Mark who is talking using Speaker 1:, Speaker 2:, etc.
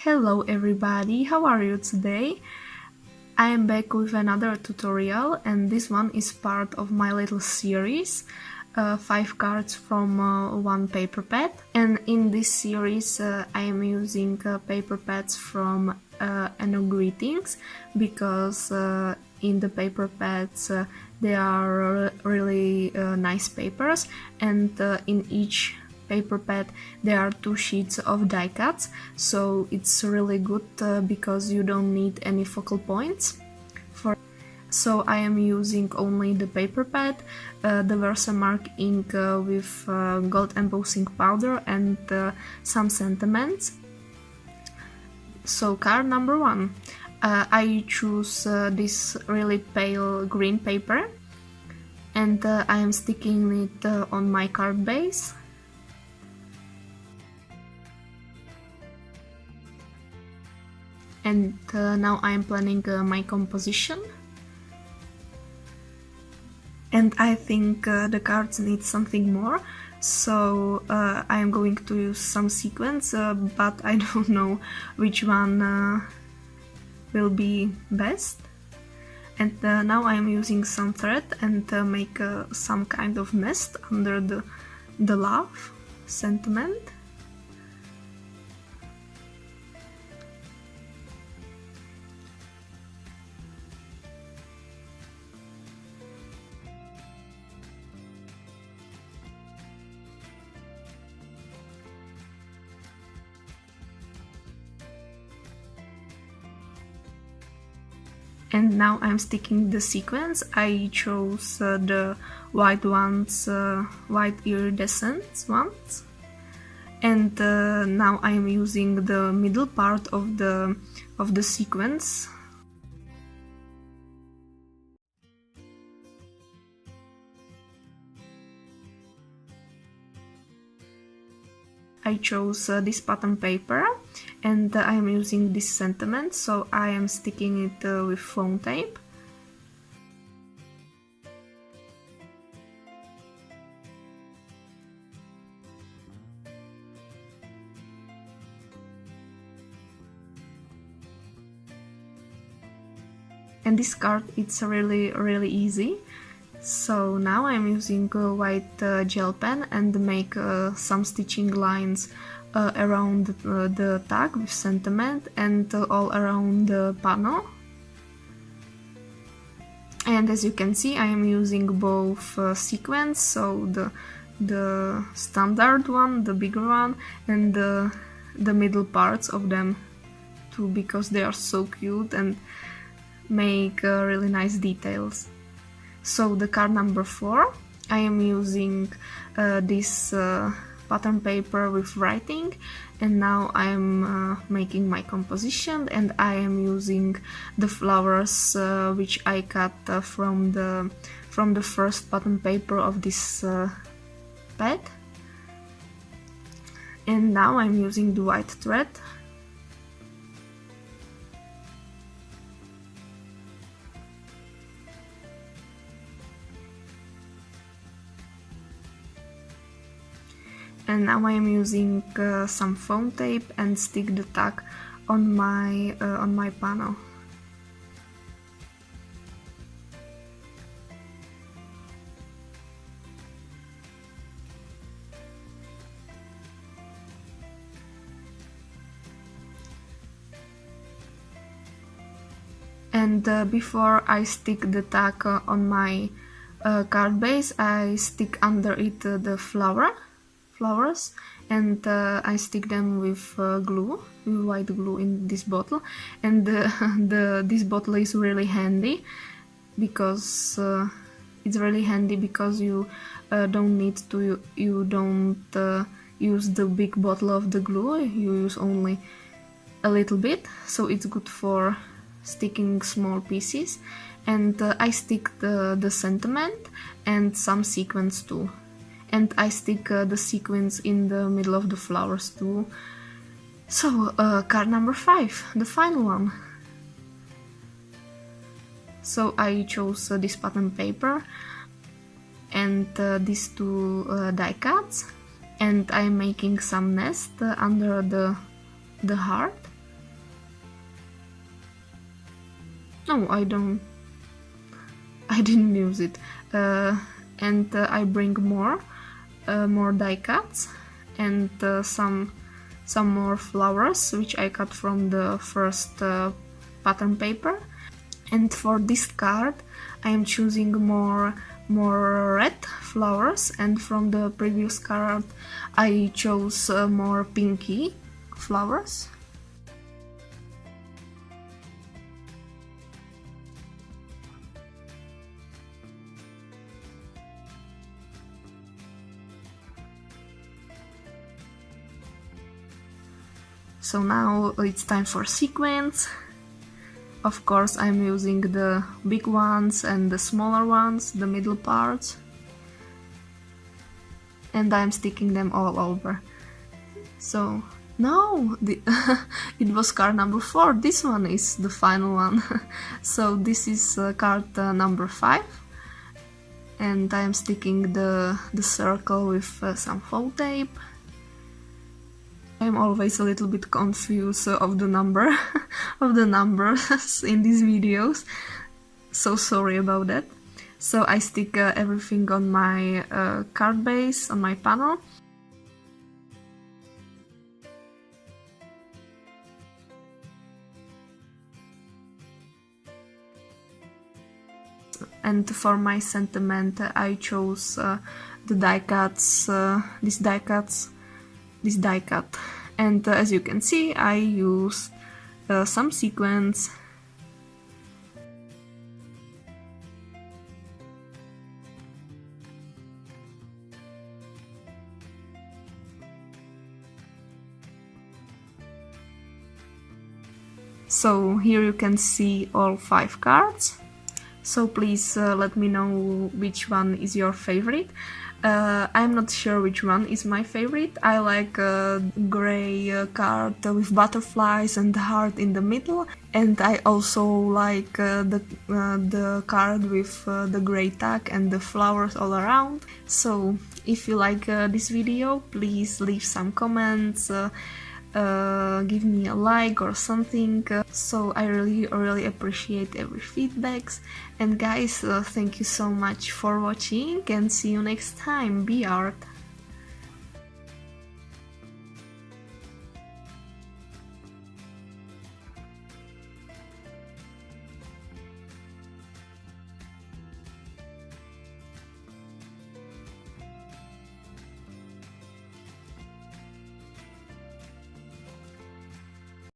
Speaker 1: Hello everybody, how are you today? I am back with another tutorial and this one is part of my little series, 5 cards from one paper pad. And in this series I am using paper pads from Eno Greetings because in the paper pads they are really nice papers, and in each paper pad there are 2 sheets of die cuts, so it's really good because you don't need any focal points. So I am using only the paper pad, the Versamark ink with gold embossing powder and some sentiments. So card number 1. I choose this really pale green paper and I am sticking it on my card base. And now I am planning my composition. And I think the cards need something more, so I am going to use some sequins, but I don't know which one will be best. And now I am using some thread and make some kind of nest under the love sentiment. And now I'm sticking the sequins. I chose the white ones, white iridescent ones. And now I'm using the middle part of the sequins. I chose this pattern paper and I am using this sentiment, so I am sticking it with foam tape. And this card, it's really easy. So now I'm using a white gel pen and make some stitching lines around the tag with sentiment and all around the panel. And as you can see, I am using both sequins, so the standard one, the bigger one, and the middle parts of them too, because they are so cute and make really nice details. So the card number 4, I am using this pattern paper with writing, and now I am making my composition, and I am using the flowers which I cut from the first pattern paper of this pad. And now I'm using the white thread. And now I am using some foam tape and stick the tag on my panel. And before I stick the tag on my card base, I stick under it the flowers, and I stick them with glue, with white glue in this bottle. And this bottle is really handy because it's really handy because you don't need to use the big bottle of the glue. You use only a little bit, so it's good for sticking small pieces. And I stick the sentiment and some sequins too. And I stick the sequins in the middle of the flowers too. So card number 5, the final one. So I chose this pattern paper and these 2 die cuts, and I'm making some nest under the heart. No, I didn't use it. And I bring more die cuts and some more flowers which I cut from the first pattern paper. And for this card I am choosing more red flowers, and from the previous card I chose more pinky flowers. So now it's time for sequins. Of course I'm using the big ones and the smaller ones, the middle parts, and I'm sticking them all over. So no, it was card number 4, this one is the final one. So this is card number 5, and I'm sticking the circle with some faux tape. I'm always a little bit confused of the number of the numbers in these videos, so sorry about that. So I stick everything on my card base, on my panel. And for my sentiment I chose the die cuts, this die cut, and as you can see I use some sequins. So here you can see all 5 cards. So please let me know which one is your favorite. I'm not sure which one is my favorite. I like a gray card with butterflies and the heart in the middle, and I also like the card with the gray tag and the flowers all around. So if you like this video, please leave some comments, give me a like or something. So I really appreciate every feedbacks. And guys, thank you so much for watching, and see you next time. Be art!